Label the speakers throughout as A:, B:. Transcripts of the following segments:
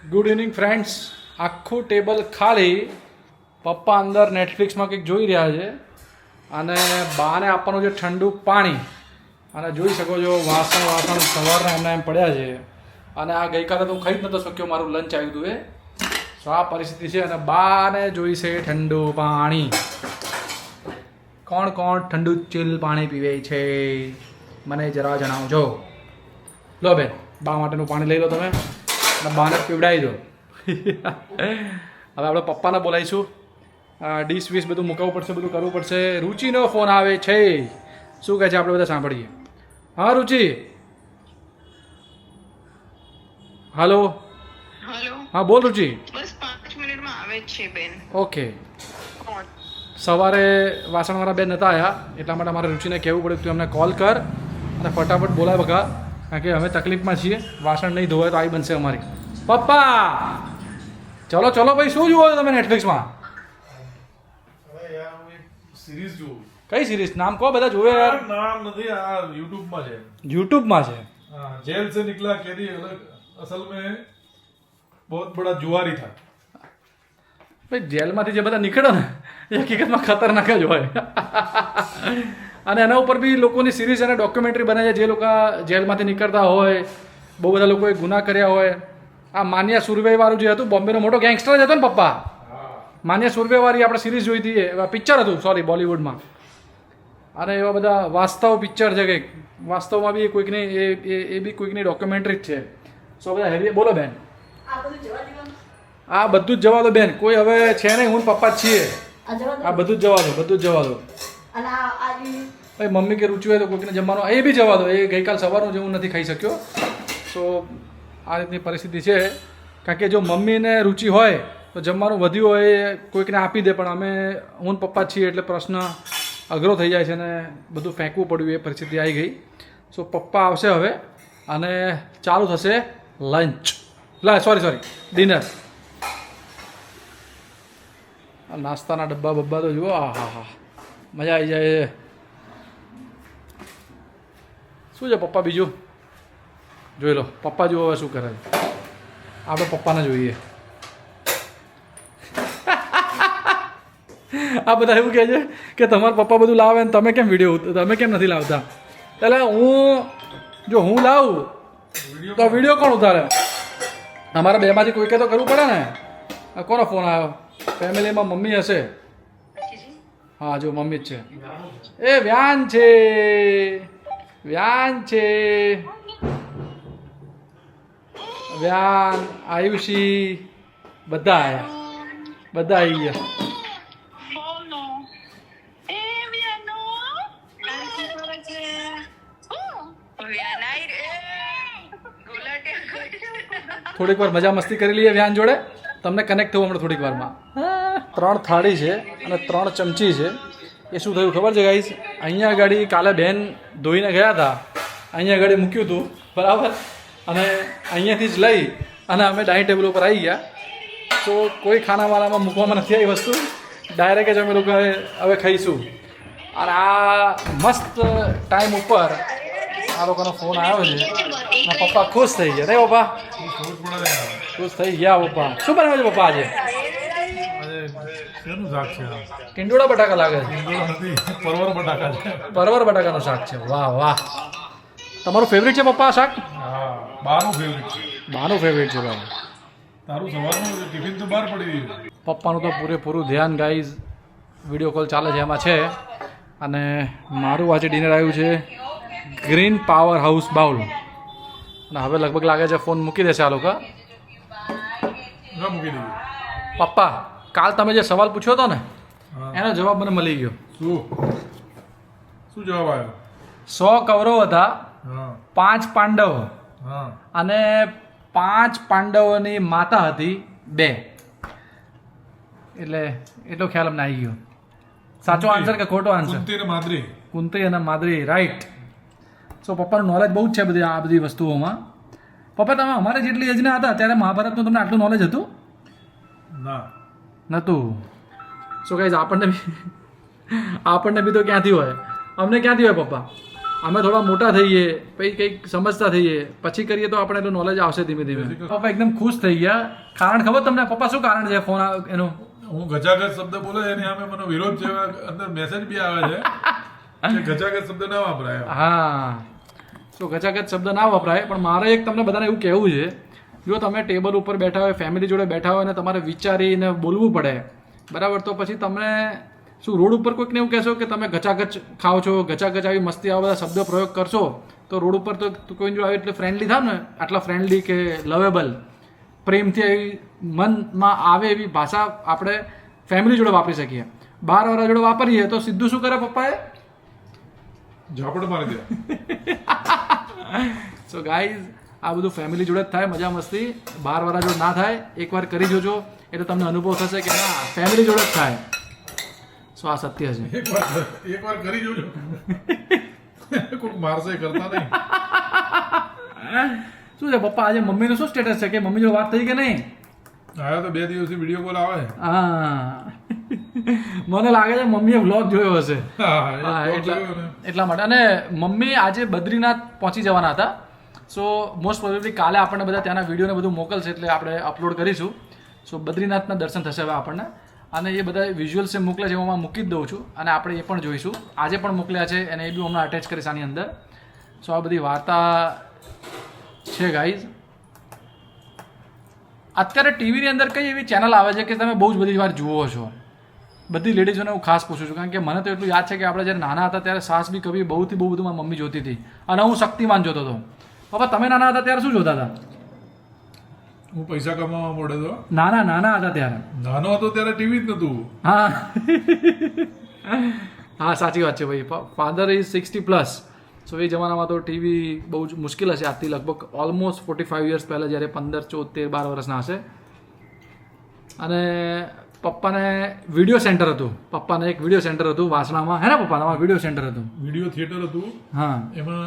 A: Good evening friends. આખું table ખાલી. પપ્પા અંદર નેટફ્લિક્સમાં કંઈક જોઈ રહ્યા છે અને બાને આપવાનું છે ઠંડુ પાણી. અને જોઈ શકો છો વાસણ સવારના એમના એમ પડ્યા છે. અને આ ગઈકાલે તો હું ખાઈ જ નહોતો શક્યો, મારું લંચ આવ્યું હતું એ. તો આ પરિસ્થિતિ છે અને બાને જોઈશે ઠંડુ પાણી. કોણ કોણ ઠંડુ ચીલ પાણી પીવે છે મને જરા જણાવજો. લો બેન, બા માટેનું પાણી લઈ લો તમે અને બાને પીવડાવી દો. હવે આપણે પપ્પાને બોલાવીશું. ડીશ વીશ બધું મૂકવું પડશે, બધું કરવું પડશે. રુચિનો ફોન આવે છે. શું કહે છે આપણે બધા સાંભળીએ. હા રુચિ. હાલો.
B: હેલો.
A: હા બોલ રુચિ.
B: બસ 5 મિનિટમાં આવે જ છે બેન.
A: ઓકે.
B: કોણ?
A: સવારે વાસણવાળા બેન નહોતા આવ્યા એટલા માટે મારે રુચિને કહેવું પડ્યું કે તું અમને કોલ કર અને ફટાફટ બોલાય બકા, કારણ કે અમે તકલીફમાં છીએ. વાસણ નહીં ધોવાય તો આવી બનશે અમારી. પપ્પા ચલો ચલો ભાઈ, શું જુઓ છો તમે નેટફ્લિક્સમાં?
C: સિરીઝ જોઉં.
A: કઈ સિરીઝ? નામ કહો, બધા જોવે યાર.
C: નામ નથી, આ યુટ્યુબમાં છે.
A: યુટ્યુબમાં છે.
C: हाँ, जेल से निकला कैदी अलग असल में बहुत बड़ा जुआरी था.
A: ભાઈ જેલમાંથી જે બધા નીકળે ને એ હકીકતમાં ખતરનાક જ હોય. અને એના ઉપર બી લોકોની સિરીઝ અને ડોક્યુમેન્ટરી બને છે. જે લોકો જેલમાંથી નીકળતા હોય, બહુ બધા લોકોએ ગુના કર્યા હોય. આ માન્યા સુરવેવાળું જે હતું, બોમ્બેનો મોટો ગેંગસ્ટર જ હતો ને પપ્પા. માન્યા સુરવેવાળી આપણે સિરીઝ જોઈ હતી, પિક્ચર હતું સોરી બોલિવૂડમાં. અને એવા બધા વાસ્તવ પિક્ચર છે કંઈક. વાસ્તવમાં બી કોઈકની એ બી કોઈકની ડોક્યુમેન્ટરી જ છે. સો બધા હેવી. બોલો બેન. આ બધું જ જવા દો બેન, કોઈ હવે છે નહીં, હું ને પપ્પા જ છીએ. આ બધું જ જવા દો, બધું જ જવા દો. ભાઈ મમ્મી કે રુચિ હોય તો કોઈકને જમવાનું એ બી જવા દો. એ ગઈકાલ સવારનું જે હું નથી ખાઈ શક્યો. સો આ રીતની પરિસ્થિતિ છે. કારણ કે જો મમ્મીને રુચિ હોય તો જમવાનું વધ્યું હોય એ કોઈકને આપી દે, પણ અમે હું ને પપ્પા જ છીએ એટલે પ્રશ્ન અઘરો થઈ જાય છે અને બધું ફેંકવું પડ્યું. એ પરિસ્થિતિ આવી ગઈ. સો પપ્પા આવશે હવે અને ચાલુ થશે લંચ. Sorry dinner. નાસ્તાના ડબ્બા બબ્બા તો જુઓ. હા હા હા, મજા આવી જાય. શું છે પપ્પા બીજું? જોઈ લો પપ્પા જુઓ હવે શું કરે છે. આપણે પપ્પાને જોઈએ. આ બધા એવું કહે છે કે તમારા પપ્પા બધું લાવે ને તમે કેમ નથી લાવતા? એટલે હું લાવું તો વિડીયો કોણ ઉતારે? અમારા બેમાંથી કોઈકે તો કરવું પડે ને. આ કોનો ફોન આવ્યો? ફેમિલીમાં મમ્મી હશે. હા જો મમ્મી જ છે. એ વ્યાન છે વ્યાન, આયુષી, બધા આવી ગયા. થોડીક વાર મજા મસ્તી કરી લઈએ વ્યાન જોડે. તમને કનેક્ટ થવું હમણાં થોડીક વારમાં. 3 થાળી છે અને 3 ચમચી છે. એ શું થયું ખબર છે ગાઈસ? અહીંયા આગળ કાલે બેન ધોઈને ગયા હતા, અહીંયા આગળ મૂક્યું હતું બરાબર, અને અહીંયાથી જ લઈ અને અમે ડાઇનિંગ ટેબલ ઉપર આવી ગયા. તો કોઈ ખાનાવાળામાં મૂકવામાં નથી આવી વસ્તુ, ડાયરેક્ટ જ અમે લોકો હવે ખાઈશું. અને આ મસ્ત ટાઈમ ઉપર આ લોકોનો ફોન આવ્યો છે. પપ્પા ખુશ થઈ ગયા. નહીં પપ્પા? ખુશ થઈ ગયા પપ્પા. શું બનાવે છે પપ્પા આજે? ટીંડોળા બટાકા લાગે છે. પરવર બટાકાનું શાક છે. વાહ વાહ. તમારું ફેવરિટ છે પપ્પા આ શાક? બાનું ફેવરિટ છે ભાઈ. પપ્પાનું તો પૂરેપૂરું ધ્યાન ગાઈઝ વિડીયો કોલ ચાલે છે એમાં છે. અને મારું આજે ડિનર આવ્યું છે ગ્રીન પાવર હાઉસ બાઉલ. અને હવે લગભગ લાગે છે ફોન મૂકી દેશે આ લોકો. પપ્પા કાલ તમે જે સવાલ પૂછ્યો હતો ને એનો જવાબ મને મળી ગયો.
C: શું જવાબ આવ્યો?
A: 100 કૌરવ હતા, 5 પાંડવ અને 5 પાંડવોની માતા હતી 2. એટલે એટલો ખ્યાલ અમને આવી ગયો. સાચો આન્સર કે ખોટો આન્સર? કુંતી અને માદ્રી. રાઈટ. સો પપ્પાનું નોલેજ બહુ જ છે આ બધી વસ્તુઓમાં. પપ્પા તમે અમારે જેટલી એજના હતા ત્યારે મહાભારતનું તમને આટલું નોલેજ હતું? નહોતું. સો ગાઈઝ આપણને બી તો ક્યાંથી હોય? અમને ક્યાંથી હોય પપ્પા? અમે થોડા મોટા થઈએ પછી કંઈક સમજતા થઈએ પછી કરીએ તો આપણે એટલું નોલેજ આવશે ધીમે ધીમે. પપ્પા એકદમ ખુશ થઈ ગયા. કારણ ખબર તમને પપ્પા શું કારણ છે ફોન એનું?
C: હું ગજાગજ શબ્દ બોલે એની સામે મને વિરોધ છે, અંદર મેસેજ બી આવે છે કે ગજાગજ શબ્દ ના વપરાય.
A: હા, તો ગચાગચ શબ્દ ના વપરાય, પણ મારે એક તમને બધાને એવું કહેવું છે, જો તમે ટેબલ ઉપર બેઠા હોય, ફેમિલી જોડે બેઠા હોય અને તમારે વિચારીને બોલવું પડે, બરાબર, તો પછી તમને શું રોડ ઉપર કોઈકને એવું કહેશો કે તમે ગચાગચ ખાઓ છો, ગચાગચ આવી મસ્તી આવા બધા શબ્દ પ્રયોગ કરશો તો રોડ ઉપર તો કોઈ જો આવે એટલે ફ્રેન્ડલી થાય ને, આટલા ફ્રેન્ડલી કે લવેબલ, પ્રેમથી એવી મનમાં આવે એવી ભાષા આપણે ફેમિલી જોડે વાપરી શકીએ. બહારવાળા જોડે વાપરીએ તો સીધું શું કરે પપ્પાએ?
C: ઝાપડ મારી દે.
A: સો ગાઈઝ, આ બધું ફેમિલી જોડે જ થાય, મજા મસ્તી બહારવાળા જોડે ના થાય. એકવાર કરી જોજો એટલે તમને અનુભવ થશે કે ના, ફેમિલી જોડે જ થાય. સો આ સત્ય છે.
C: એકવાર કરી જોજો. કોઈક મારશે, કરતા નહીં.
A: શું છે પપ્પા, આજે મમ્મીનું શું સ્ટેટસ છે કે મમ્મી જોડે વાત થઈ કે નહીં?
C: આવ્યો તો 2 દિવસથી વિડીયો કોલ આવે.
A: હા, મને લાગે છે મમ્મીએ વ્લોગ જોયો હશે.
C: હા,
A: એટલા માટે. અને મમ્મી આજે બદ્રીનાથ પહોંચી જવાના હતા. સો મોસ્ટ પ્રોબેબલી કાલે આપણને બધા ત્યાંના વિડીયોને બધું મોકલશે એટલે આપણે અપલોડ કરીશું. સો બદ્રીનાથના દર્શન થશે હવે આપણને. અને એ બધા વિઝ્યુઅલ્સ એ મોકલે છે હું મૂકી જ દઉં છું અને આપણે એ પણ જોઈશું. આજે પણ મોકલ્યા છે અને એ બી હમણાં અટેચ કરીશ આની અંદર. સો આ બધી વાર્તા છે ગાઈઝ. અત્યારે ટીવીની અંદર કઈ એવી ચેનલ આવે છે કે તમે બહુ જ બધી વાર જુઓ છો? બધી લેડીઝોને હું ખાસ પૂછું છું, કારણ કે મને તો એટલું યાદ છે કે આપણે જ્યારે નાના હતા ત્યારે સાસ બી કભી બહુથી બહુ બધું મારી મમ્મી જોતી હતી અને હું શક્તિમાન જોતો હતો. પપ્પા તમે નાના હતા ત્યારે શું જોતા હતા?
C: હું પૈસા કમાવા મળે તો
A: નાના હતા ત્યારે.
C: નાનો હતો ત્યારે ટીવી જ નતું.
A: હા હા, સાચી વાત છે ભાઈ. Father is 60+. સો એ જમાનામાં તો ટીવી બહુ જ મુશ્કેલ હશે. આજથી લગભગ ઓલમોસ્ટ 45 યર્સ પહેલાં, જ્યારે 15, 14, 12 વર્ષના હશે. અને પપ્પાને વિડીયો સેન્ટર હતું. પપ્પાને એક વિડીયો સેન્ટર હતું વાસણામાં, હે ને પપ્પા? તમારું વિડીયો સેન્ટર હતું?
C: વિડીયો થિયેટર હતું.
A: હા,
C: એમાં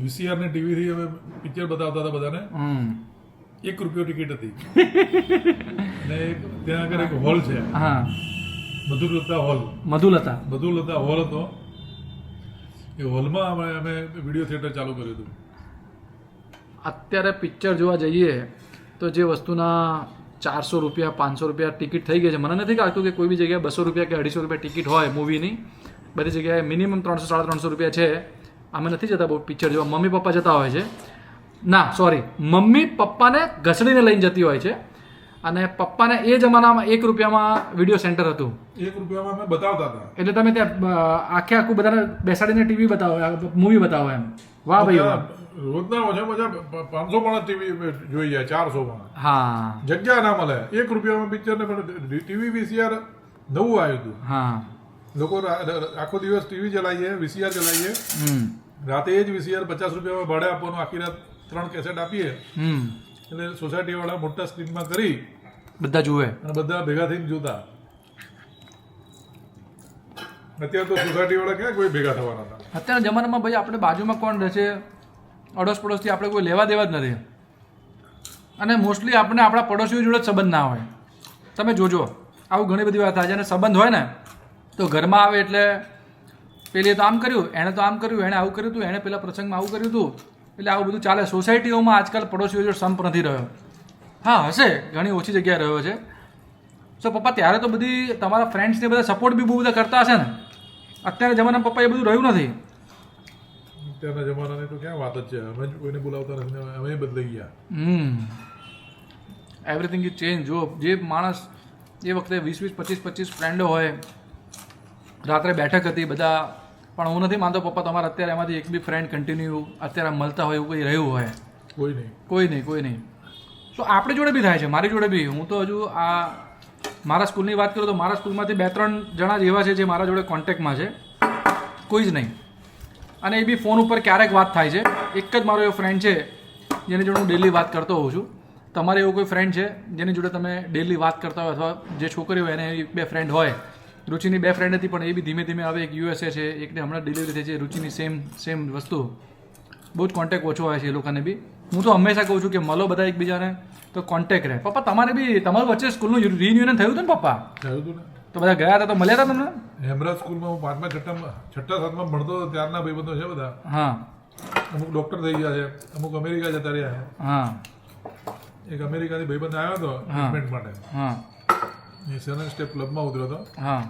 C: VCR ને ટીવી થી હવે પિક્ચર બતાવતા હતા બધાને. 1 રૂપિયો ટિકિટ હતી. અને ત્યાં આગળ એક હોલ છે.
A: હા,
C: મધુલતા હોલ. મધુલતા હોલ હતો. એ હોલમાં અમે વિડીયો થિયેટર ચાલુ કર્યું હતું.
A: અત્યારે પિક્ચર જોવા જઈએ તો જે વસ્તુના 400 રૂપિયા 500 રૂપિયા ટિકિટ થઈ ગઈ છે, મને નથી લાગતું કે કોઈ બી જગ્યાએ 200 રૂપિયા કે 250 રૂપિયા ટિકિટ હોય મૂવીની. બધી જગ્યાએ મિનિમમ 300-350 રૂપિયા છે. અમે નથી જતા બહુ પિક્ચર જોવા. મમ્મી પપ્પા જતા હોય છે. ના સોરી, મમ્મી પપ્પાને ઘસડીને લઈને જતી હોય છે. અને પપ્પાને એ જમાનામાં 1 રૂપિયામાં વિડીયો સેન્ટર હતું.
C: 1 રૂપિયામાં અમે બતાવતા હતા.
A: એટલે તમે ત્યાં આખું બધાને બેસાડીને ટીવી બતાવો, મૂવી બતાવો એમ. વાહ ભાઈ વાહ.
C: રોજના ઓછામાં ઓછા 500 માણસ ટીવી જોઈ જાય, 400 માણસ.
A: હા,
C: જગ્યા ના મળે. 1 રૂપિયામાં પિક્ચર ને પણ ટીવી VCR નવું આવ્યું હતું.
A: હા,
C: લોકો આખો દિવસ ટીવી ચલાવીએ, VCR ચલાવીએ, રાતે એ જ VCR 50 રૂપિયામાં ભાડે આપવાનું, આખી રાત 3 કેસેટ આપીએ એટલે સોસાયટી વાળા મોટા સ્ક્રીનમાં કરી
A: બધા જુએ
C: અને બધા ભેગા થઈને જોતા. અત્યારે તો સોસાયટી વાળા ક્યાં કોઈ ભેગા થવાના હતા.
A: અત્યારના જમાનામાં ભાઈ આપણે બાજુમાં કોણ રહે છે, અડોશ પડોશથી આપણે કોઈ લેવા દેવા જ નથી. અને મોસ્ટલી આપણે આપણા પડોશીઓ જોડે જ સંબંધ ના હોય. તમે જોજો, આવું ઘણી બધી વાત થાય છે. અને સંબંધ હોય ને તો ઘરમાં આવે એટલે પેલી તો આમ કર્યું, એણે તો આમ કર્યું, એણે આવું કર્યું હતું, એણે પેલા પ્રસંગમાં આવું કર્યું હતું, એટલે આવું બધું ચાલે. સોસાયટીઓમાં આજકાલ પડોશીઓ જોડે સંપ નથી રહ્યો. હા, હશે, ઘણી ઓછી જગ્યાએ રહ્યો છે. સો પપ્પા ત્યારે તો બધી તમારા ફ્રેન્ડ્સને બધા સપોર્ટ બી બહુ બધા કરતા હશે ને? અત્યારે જમાના પપ્પા એ બધું રહ્યું નથી.
C: અત્યારના જમાનાની તો ક્યાં વાત જ છે. અમે જ કોઈને બોલાવતા નથી, અમે બદલાઈ ગયા.
A: Everything is change. જો જે માણસ એ વખતે 20-25 ફ્રેન્ડો હોય, રાત્રે બેઠક હતી બધા, પણ હું નથી માનતો પપ્પા તમારા અત્યારે એમાંથી એક બી ફ્રેન્ડ કન્ટિન્યુ અત્યારે મળતા હોય એવું કંઈ રહ્યું હોય? કોઈ નહીં. તો આપણી જોડે બી થાય છે, મારી જોડે બી. હું તો હજુ આ મારા સ્કૂલની વાત કરું તો મારા સ્કૂલમાંથી 2-3 જણા જ એવા છે જે મારા જોડે કોન્ટેક્ટમાં છે, કોઈ જ નહીં. અને એ બી ફોન ઉપર ક્યારેક વાત થાય છે. એક જ મારો એવો ફ્રેન્ડ છે જેની જોડે હું ડેલી વાત કરતો હોઉં છું. તમારે એવું કોઈ ફ્રેન્ડ છે જેની જોડે તમે ડેલી વાત કરતા હોય, અથવા જે છોકરી હોય એને 2 ફ્રેન્ડ હોય? રુચિની 2 ફ્રેન્ડ હતી પણ એ બી ધીમે ધીમે હવે એક USA છે, એકને હમણાં ડિલિવરી થઈ છે. રુચિની સેમ વસ્તુ. બહુ જ કોન્ટેક્ટ ઓછો હોય છે એ લોકોને બી. હું તો હંમેશા કહું છું કે મળો બધા એકબીજાને તો કોન્ટેક્ટ રહે. પપ્પા તમારે બી તમારું વચ્ચે સ્કૂલનું રિયુનિયન થયું હતું ને પપ્પા?
C: થયું હતું ને.
A: તો બધા ગયા હતા તો મળ્યા હતા તમને?
C: હેમરાજ સ્કૂલમાં હું 5મા 6ઠ્ઠા 7મા ભણતો હતો ત્યારના ભાઈબંધો છે બધા.
A: હા
C: અમુક ડૉક્ટર થઈ ગયા છે, અમુક અમેરિકા જતા રહ્યા છે.
A: હા
C: એક અમેરિકાથી ભાઈબંધ આવ્યો હતો ટ્રીટમેન્ટ માટે.
A: હા
C: એ સેવન સ્ટેપ ક્લબમાં ઉતર્યો હતો.
A: હા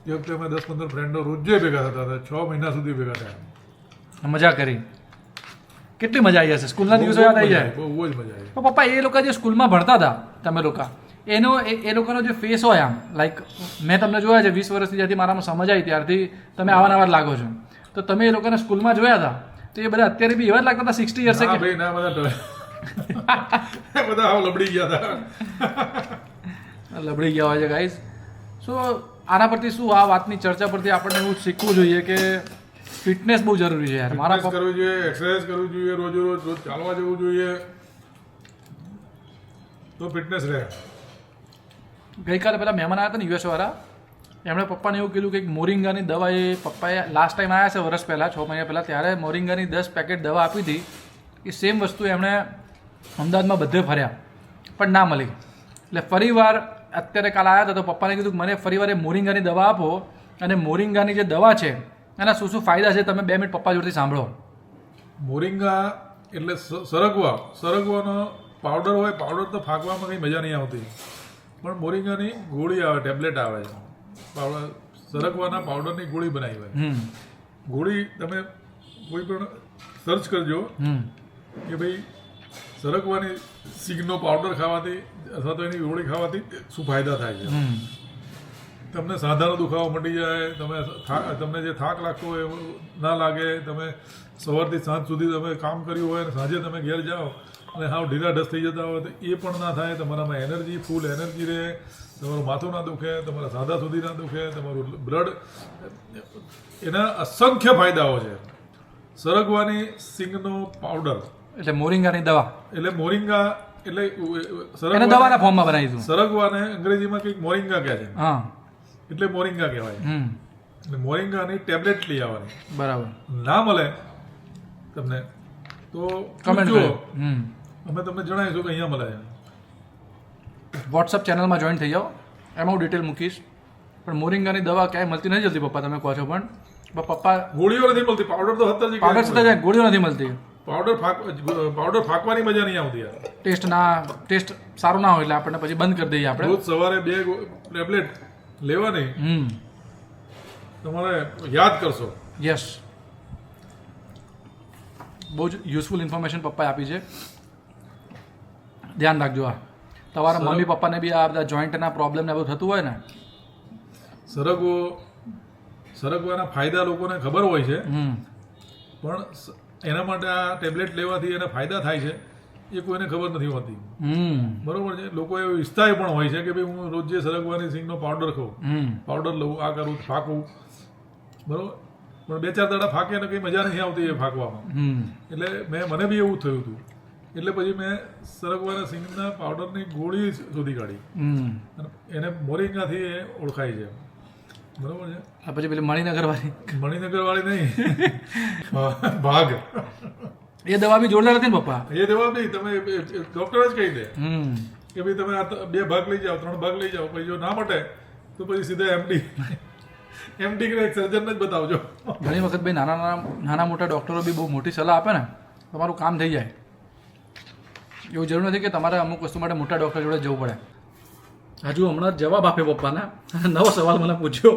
C: એ વખતે અમે 10-15 ફ્રેન્ડો રોજે ભેગા થતા હતા. 6 મહિના સુધી ભેગા થયા.
A: મજા કરી. કેટલી મજા આવી હશે, સ્કૂલના દિવસો યાદ આવી જાય.
C: બહુ જ મજા આવી.
A: તો પપ્પા એ લોકો જે સ્કૂલમાં ભણતા હતા તમે લોકો, એનો એ લોકોનો જે ફેસ હોય આમ લાઈક મેં તમને જોયા છે 20 વર્ષથી જ્યાંથી મારામાં સમજ આવી ત્યારથી તમે આવા લાગો છો, તો તમે એ લોકોને સ્કૂલમાં જોયા હતા તો એ બધા અત્યારે બી એવા જ લાગતા હતા 60 યર્સ
C: ના ભાઈ ના, બધા હાવ લબડી ગયા હતા.
A: લબડી ગયા હોય છે ગાઈઝ. સો આના પરથી શું આ વાતની ચર્ચા પરથી આપણને એવું શીખવું જોઈએ કે ફિટનેસ બહુ જરૂરી છે યાર. મારા
C: ફિટનેસ કરવું જોઈએ, એક્સરસાઇઝ કરવું જોઈએ, રોજ ચાલવા જવું જોઈએ, તો ફિટનેસ રહે.
A: ગઈકાલે પેલા મહેમાન આવ્યા હતા ને યુએસ વાળા, એમણે પપ્પાને એવું કીધું કે મોરિંગાની દવા એ પપ્પાએ લાસ્ટ ટાઈમ આવ્યા છે વર્ષ પહેલાં 6 મહિના પહેલાં, ત્યારે મોરિંગાની 10 પેકેટ દવા આપી હતી. એ સેમ વસ્તુ એમણે અમદાવાદમાં બધે ફર્યા પણ ના મળી. એટલે ફરીવાર અત્યારે કાલે આવ્યા હતા તો પપ્પાને કીધું કે મને ફરીવાર એ મોરિંગાની દવા આપો, અને મોરિંગાની જે દવા છે એના શું શું ફાયદા છે તમે 2 મિનિટ પપ્પા જોડેથી સાંભળો.
C: મોરિંગા એટલે સરગવાનો પાવડર હોય. પાવડર તો ફાંકવામાં કંઈ મજા નહીં આવતી, પણ મોરિંગાની ગોળી આવે, ટેબ્લેટ આવે છે. સરગવાના પાવડરની ગોળી બનાવી હોય. ગોળી તમે કોઈ પણ સર્ચ કરજો કે ભાઈ સરગવાની સિંગનો પાવડર ખાવાથી અથવા તો એની ગોળી ખાવાથી શું ફાયદા થાય છે. તમને સાંધાનો દુખાવો મટી જાય, તમને જે થાક લાગતો હોય એવું ના લાગે, તમે સવારથી સાંજ સુધી તમે કામ કર્યું હોય અને સાંજે તમે ઘેર જાઓ અને હાવ ઢીલા ઢસ થઈ જતા હોય તો એ પણ ના થાય. તમારામાં એનર્જી, ફૂલ એનર્જી રહે, તમારું માથું ના દુખે, તમારા સાંધા સુધી ના દુખે, તમારું બ્લડ, એના અસંખ્ય ફાયદાઓ છે. સરગવાની સિંગનો પાવડર
A: એટલે મોરિંગાની દવા,
C: એટલે મોરિંગા એટલે
A: એને દવાના ફોર્મમાં બનાવી દીધું.
C: સરગવાને અંગ્રેજીમાં કંઈક મોરિંગા કહે છે,
A: હા
C: એટલે મોરિંગા કહેવાય. એટલે મોરિંગાની ટેબ્લેટ લઈ આવવાની.
A: બરાબર.
C: ના મળે તમને તો
A: કમેન્ટ
C: પૂછજો,
A: કરો.
C: અમે તમને જણાવીશું કે અહીંયા મળે છે.
A: વોટ્સઅપ ચેનલમાં જોઈન થઈ જાઓ, એમાં હું ડિટેલ મૂકીશ. પણ મોરિંગાની દવા ક્યાંય મળતી નથી જલ્દી પપ્પા, તમે કહો છો પણ પપ્પા
C: ગોળીઓ નથી મળતી, પાવડર તો હતા જ.
A: પાવડર સાથે જાય, ગોળીઓ નથી મળતી.
C: પાવડર ફાંકવાની મજા નહીં આવતી યાર.
A: ટેસ્ટ સારો ના હોય એટલે આપણને પછી બંધ કરી દઈએ આપણે.
C: રોજ સવારે 2 ટેબ્લેટ લેવાની. તમારે યાદ કરશો.
A: યસ, બહુ જ યુઝફુલ ઇન્ફોર્મેશન પપ્પાએ આપી છે. ધ્યાન રાખજો. આ તમારા મમ્મી પપ્પાને બી આ બધા જોઈન્ટના પ્રોબ્લેમ ને બધું થતું હોય ને,
C: સરગવાના ફાયદા લોકોને ખબર હોય છે, પણ એના માટે આ ટેબ્લેટ લેવાથી એના ફાયદા થાય છે એ કોઈને ખબર નથી હોતી. બરોબર છે. લોકો એવો ઈચ્છતા પણ હોય છે કે ભાઈ હું રોજ જે સરગવાની સિંગનો પાવડર ખાઉં, પાવડર લઉં, આ કરું, ફાંકું, બરોબર, પણ 2-4 દાડા ફાંકે ને કંઈ મજા નથી આવતી એ ફાંકવામાં. એટલે મને બી એવું થયું હતું. એટલે પછી મેં સરગવાના સિંગના પાવડરની ગોળી શોધી કાઢી. એને મોરિંગાથી એ ઓળખાય છે. બરોબર છે.
A: પછી પેલી મણિનગર વાળી
C: નહીં, ભાગ.
A: એ દવા બી જોરદાર હતી ને પપ્પા.
C: એ દવા નહીં, તમે ડોક્ટર જ કહી દે કે ભાઈ તમે આ 2 ભાગ લઈ જાઓ, 3 ભાગ લઈ જાઓ, પછી જો ના મટે તો પછી સીધા એમડી કે એક સર્જનને જ બતાવજો.
A: ઘણી વખત ભાઈ નાના મોટા ડૉક્ટરો બી બહુ મોટી સલાહ આપે ને, તમારું કામ થઈ જાય. એવું જરૂર નથી કે તમારે અમુક વસ્તુ માટે મોટા ડૉક્ટર જોડે જવું પડે. હજુ હમણાં જવાબ આપે પપ્પાના, નવો સવાલ મને પૂછ્યો,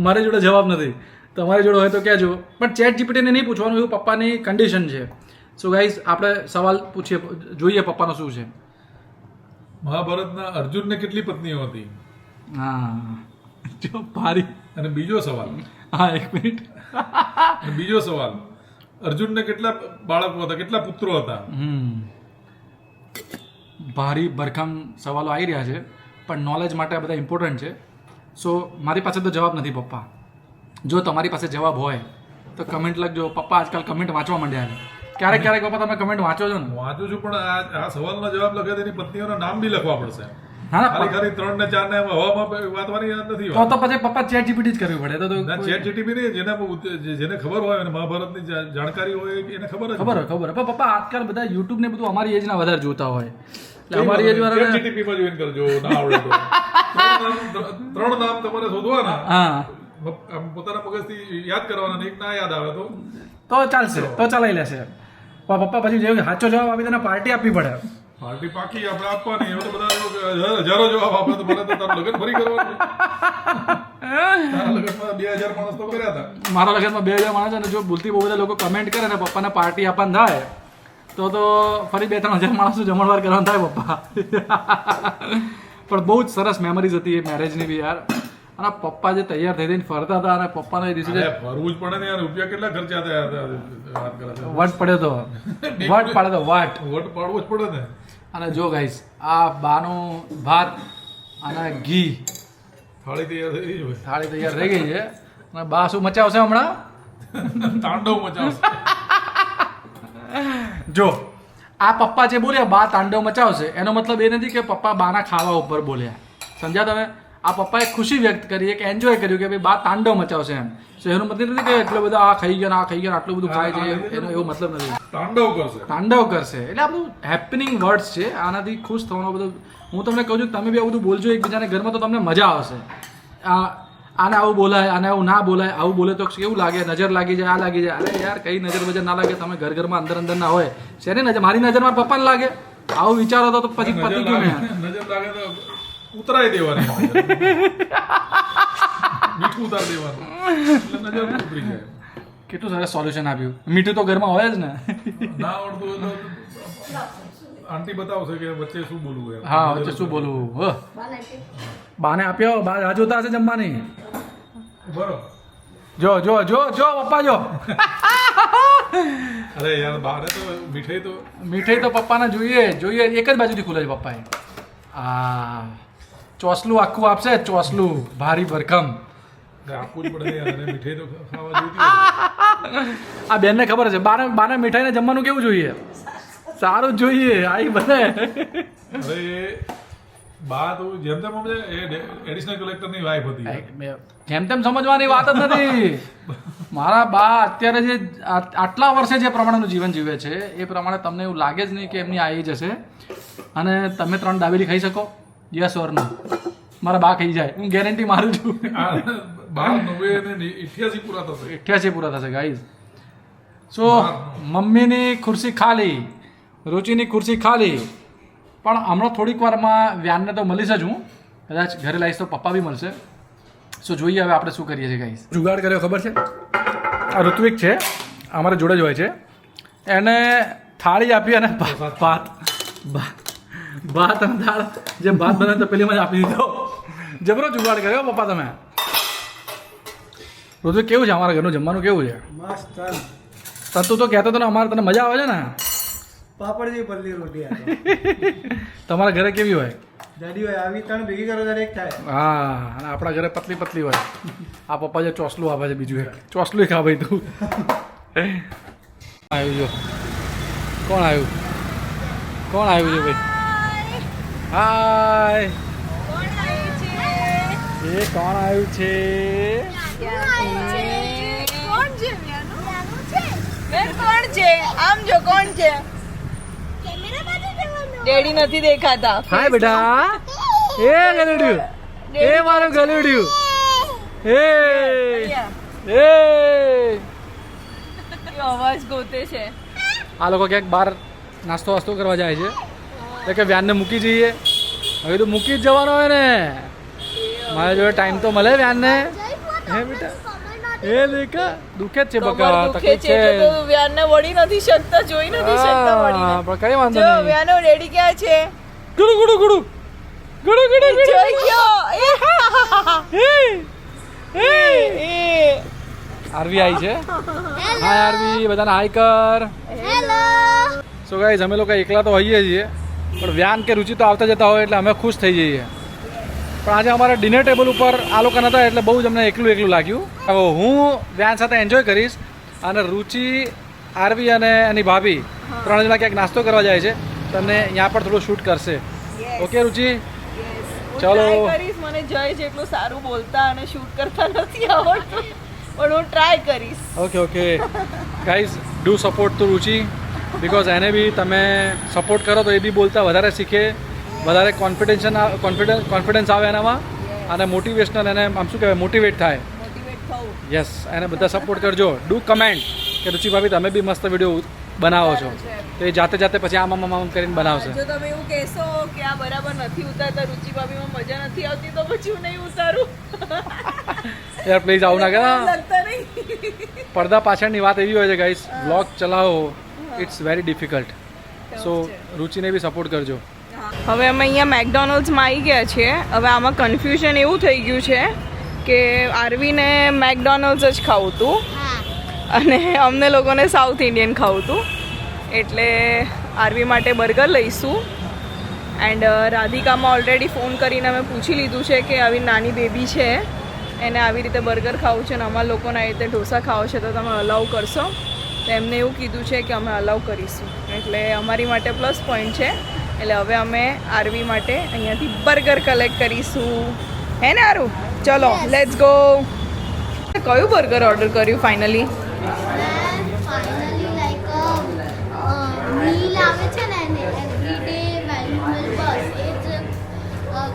A: મારી જોડે જવાબ નથી, તમારી જોડે હોય તો કહેજો. પણ ચેટ જીપીટીને નહીં પૂછવાનું, એવું પપ્પાની કન્ડિશન છે. સો ગાઈઝ આપણે સવાલ પૂછીએ, જોઈએ પપ્પાનો શું છે.
C: મહાભારતના અર્જુનને કેટલી પત્નીઓ હતી?
A: હા, જો ભારી.
C: અને બીજો સવાલ,
A: હા 1 મિનિટ,
C: બીજો સવાલ, અર્જુનને કેટલા બાળકો હતા, કેટલા પુત્રો હતા?
A: ભારી ભરખમ સવાલો આવી રહ્યા છે, પણ નોલેજ માટે આ બધા ઇમ્પોર્ટન્ટ છે. સો મારી પાસે તો જવાબ નથી પપ્પા. જો તમારી પાસે જવાબ હોય તો કમેન્ટ લખજો. પપ્પા આજકાલ કમેન્ટ વાંચવા માંડ્યા છે. ક્યારેક પપ્પા તમે કમેન્ટ વાંચો છો ને?
C: વાંચું છું, પણ આ સવાલનો જવાબ લખે તેની પત્નીઓના નામ બી લખવા પડશે.
A: હા,
C: ખાલી 3 ને 4 ને હવામાં વાંચવાની યાદ નથી.
A: તો પછી પપ્પા ચેટ જીપીટી જ કરવી પડે. તો
C: ચેટ જીપીટી નહીં, જેને ખબર હોય અને મહાભારતની જાણકારી હોય એને ખબર
A: હોય. પણ પપ્પા આજકાલ બધા યુટ્યુબ ને બધું અમારી એજના વધારે જોતા હોય. એટલે અમારી એજ વાળા
C: જીટીપી માં જોઈન કરજો ના આવડે તો ત્રણ નામ તમારે શોધવાના
A: હા
C: આમ પોતાના મગજથી યાદ કરવાના ને એક ના યાદ આવે
A: તો ચાલશે તો ચલાવી લેશે પણ પપ્પા પછી જેવું સાચો જવાબ આપી તને પાર્ટી આપવી પડે
C: પાર્ટી પાકી આપણે આપવાની હવે તો બધા હજારો જવાબ આપે તો મને તો તારું લગ્ન ફરી કરવાનું તારા લગ્નમાં 2000 માણસ તો કર્યા હતા
A: મારા લગ્નમાં 2000 માણસ અને જો ભૂલથી બહુ બધા લોકો કમેન્ટ કરે ને પપ્પાને પાર્ટી આપવાનું થાય તો ફરી 2-3 હજાર માણસો જમણવાર કરવાનું થાય પપ્પા પણ બહુ જ સરસ મેમરીઝ હતી એ મેરેજની બી યાર અને પપ્પા જે તૈયાર થઈ થઈને ફરતા હતા અને પપ્પાનો એ દિવસે
C: ફરવું જ પડે ને યાર રૂપિયા કેટલા ખર્ચા થયા હતા વાત કરે છે
A: વટ પડ્યો તો વટ પાડ્યો તો વટ
C: વોટ પાડવો જ પડે ને
A: અને જો ગાઈસ આ બાનું ભાત અને ઘી
C: થાળી તૈયાર થઈ ગઈ
A: થાળી તૈયાર થઈ ગઈ છે અને બા શું મચાવશે હમણાં
C: તાંડવ મચાવશે
A: જો આ પપ્પા જે બોલ્યા બા તાંડવ મચાવશે એનો મતલબ એ નથી કે પપ્પા બાના ખાવા ઉપર બોલ્યા સમજ્યા તમે આ પપ્પાએ ખુશી વ્યક્ત કરી એક એન્જોય કર્યું કે ભાઈ બા તાંડવ મચાવશે એમ સો એનો મતલબ નથી કે એટલો બધો આ ખાઈ ગયા આ ખાઈ ગયા આટલું બધું ખાય છે એનો એવો મતલબ નથી તાંડવ કરશે એટલે આ બધું હેપનિંગ વર્ડ્સ છે આનાથી ખુશ થવાનો બધું હું તમને કહું છું તમે બી આ બધું બોલજો એકબીજાને ઘરમાં તો તમને મજા આવશે આને આવું બોલાય આને આવું ના બોલાય આવું બોલે તો કેવું લાગે નજર લાગી જાય આ લાગી જાય અરે યાર કઈ નજર બજર ના લાગે તમે ઘરમાં અંદર ના હોય શેની નજર મારી નજર મારા પપ્પાને લાગે આવું વિચારો તો પછી પતી ગયું ને
C: નજર લાગે તો ઉતરાઈ દેવાની મીઠું ઉતાર દેવાનું એટલે નજર ઉતરી જાય
A: કેટલું સરસ સોલ્યુશન આપ્યું મીઠું તો ઘરમાં હોય જ ને
C: ના આવડતું હોય તો આંટી બતાવશે કે વચ્ચે શું બોલવું એમ
A: હા વચ્ચે શું બોલવું બાને આપ્યો બા રાહ જોતા હશે જમવાની
C: બરો
A: જો જો જો જો પપ્પા જો
C: અરે યાર બારે તો
A: મીઠાઈ તો પપ્પાને જોઈએ એક જ બાજુથી ખુલે છે પપ્પાએ આ ચોસલું આખું આપશે ચોસલું ભારી ભરખમ
C: આપવું જ પડે યાર અને મીઠાઈ તો ખાવા જોઈતી
A: આ બેનને ખબર છે બાને મીઠાઈને જમવાનું કેવું જોઈએ સારું જોઈએ આઈ બને
C: અરે બા તો જેમ તેમ સમજે એ એડિશનલ કલેક્ટરની વાઈફ હતી
A: જેમ તેમ સમજવાની વાત જ નથી મારા બા અત્યારે જે આટલા વર્ષે જે પ્રમાણેનું જીવન જીવે છે એ પ્રમાણે તમને એવું લાગે જ નહીં કે એમની આ એજ હશે અને તમે 3 દાબેલી ખાઈ શકો યસ ઓર નો મારા બા ખાઈ જાય હું ગેરંટી મારું છું
C: 88 પૂરા થશે
A: 88 પૂરા થશે ગાઈઝ સો મમ્મીની ખુરશી ખાલી રુચિની ખુરશી ખાલી પણ હમણાં થોડીક વારમાં વ્યાનને તો મળીશ જ હું કદાચ ઘરે લાવીશ તો પપ્પા બી મળશે સો જોઈએ હવે આપણે શું કરીએ છીએ ગાઈઝ જુગાડ કર્યો ખબર છે આ ઋત્વિક છે અમારા જોડે જ હોય છે એને થાળી આપી અને ભાત અને દાળ જેમ ભાત બનાવે તો પેલીમાં જ આપી દીધો જબરો જુગાડ કર્યો પપ્પા તમે ઋત્વિક કેવું છે અમારા ઘરનું જમવાનું કેવું છે
D: મસ્ત
A: તું તો કહેતો હતો ને અમારે તને મજા આવે છે ને
D: પાપડની પલ્લી રોટી
A: તમારા ઘરે કેવી હોય
D: જાડી હોય આવી 3 ભેગી કરો ત્યારે એક થાય
A: હા અને આપણા ઘરે પતલી પતલી હોય આ પપ્પા જે ચોસલું આપે છે બીજું એક ચોસલું ખા ભાઈ તું આવ્યું જો કોણ આવ્યું છે ભાઈ હાય એ કોણ આવ્યું છે
E: કોણ છે આમ જો કોણ છે ડેડી નથી દેખાતા
A: હાય બેટા એ ગલુડ્યું એ મારું ગલુડ્યું એ
E: અવાજ ગોતે છે
A: આ લોકો ક્યાંક બહાર નાસ્તો વાસ્તો કરવા જાય છે એટલે કે વ્યાનને મૂકી જઈએ હવે તો મૂકી જ જવાનો હોય ને મારા જોડે ટાઈમ તો મળે વ્યાનને હે બેટા એ દેખા દુખે જ છે બકા તકલીફ છે
E: તો વ્યાનને વળી નથી શકતા જોઈ નથી શકતા વળીને
A: પણ કઈ વાંધો
E: જો
A: નહીં
E: વ્યાનો રેડી ક્યાં છે
A: ગુડુ ગુડુ ગુડુ ગુડુ ગુડુ ગુડુ
E: જોઈ ગયો
A: એ આરવી આવી છે હાય આરવી બધાને હાય કર સો ગાઈઝ અમે લોકો એકલા તો હોઈએ છીએ પણ વ્યાન કે રુચિ તો આવતા જતા હોય એટલે અમે ખુશ થઈ જઈએ પણ આજે અમારા ડિનર ટેબલ ઉપર આ લોકો નતા એટલે બહુ જ અમને એકલું લાગ્યું હવે હું વ્યાન સાથે એન્જોય કરીશ અને રુચિ આરવી અને એની ભાભી 3 જણા ક્યાંક નાસ્તો કરવા જાય છે તો અમને અહીંયા પર થોડું શૂટ કરશે ઓકે રુચિ ચલો
E: કરીશ મને જય જેટલું સારું બોલતા અને શૂટ કરતા નથી આવડતું પણ હું ટ્રાય કરીશ
A: okay guys do support two Ruchi because એને બી તમે સપોર્ટ કરો તો એ બી બોલતા વધારે શીખે, વધારે કોન્ફિડન્સ આવે એનામાં, અને મોટિવેશનલ એને આમ શું કહેવાય મોટિવેટ થાય.
E: મોટિવેટ થવું.
A: યસ, એને બધા સપોર્ટ કરજો. ડુ કમેન્ટ કે રુચિ ભાભી તમે બી મસ્ત વિડીયો બનાવો છો, તો એ જાતે જાતે પછી આમ કરીને બનાવશે.
E: જો તમે એવું કહેશો કે આ બરાબર નથી ઉતારતા, રુચિ ભાભીમાં મજા નથી આવતી, તો પછી હું નહીં ઉતારું.
A: યાર પ્લીઝ આવું ના કરે.
E: લગતા નહીં.
A: પડદા પાછળની વાત એવી હોય છે ગાઈસ, વ્લોગ ચલાવો ઇટ્સ વેરી ડિફિકલ્ટ. સો રુચિને બી સપોર્ટ કરજો.
E: હવે અમે અહીંયા મેકડોનલ્ડ્સમાં આવી ગયા છીએ. હવે આમાં કન્ફ્યુઝન એવું થઈ ગયું છે કે આરવીને મેકડોનલ્ડ્સ જ ખાવું હતું અને અમને લોકોને સાઉથ ઇન્ડિયન ખાવું હતું. એટલે આરવી માટે બર્ગર લઈશું. એન્ડ રાધિકામાં ઓલરેડી ફોન કરીને અમે પૂછી લીધું છે કે આવી નાની બેબી છે એને આવી રીતે બર્ગર ખાવું છે અને અમારા લોકોને આવી રીતે ઢોસા ખાવો છે, તો તમે અલાઉ કરશો? તો એમને એવું કીધું છે કે અમે અલાઉ કરીશું. એટલે અમારી માટે પ્લસ પોઈન્ટ છે. એટલે હવે અમે આરવી માટે અહીંયાથી બર્ગર કલેક્ટ કરીશું. હે ને આરુ? ચલો લેટ્સ ગો. કયું બર્ગર ઓર્ડર કર્યું ફાઇનલી?
F: ફાઇનલી લાઈક મીલ આવે છે ને એવરીડે વેલ્યુએબલ બસ એ જ